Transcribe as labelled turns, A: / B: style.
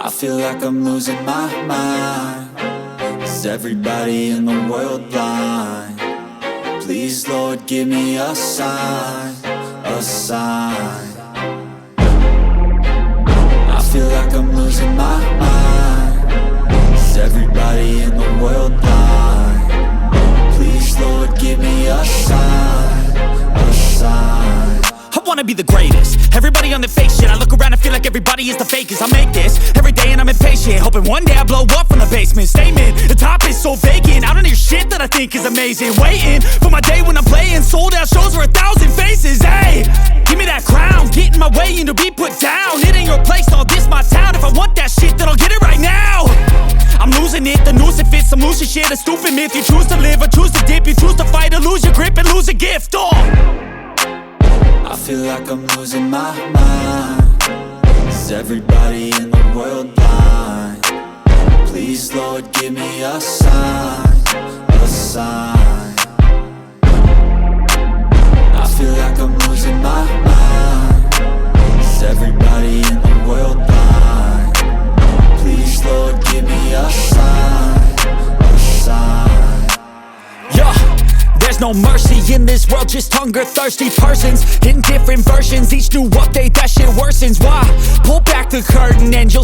A: I feel like I'm losing my mind. Is everybody in the world blind? Please, Lord, give me a sign, a sign. I feel like I'm losing my mind. Is everybody in the world blind? Please, Lord, give me a sign, a sign.
B: I wanna be the greatest. Everybody on the fake shit. I look around and feel like everybody is the fakest. I make this every day and I'm impatient, hoping one day I blow up from the basement. Statement, the top is so vacant. I don't hear shit that I think is amazing. Waiting for my day when I'm playing sold out shows for 1,000 faces. Hey, give me that crown, get in my way and to be put down. It ain't your place, all this my town. If I want that shit, then I'll get it right now. I'm losing it, the noose it fits. I'm losing shit, a stupid myth. You choose to live or choose to dip. You choose to fight or lose your grip and lose a gift.
A: I feel like I'm losing my mind. Is everybody in the world blind? Please, Lord, give me a sign, a sign. I feel like I'm losing my mind. Is everybody in the world blind? Please, Lord, give me a sign, a sign.
B: Yeah. There's no mercy in this world, just hunger-thirsty persons in different versions. Each new update, that shit worsens. Why? Pull back the curtain and you'll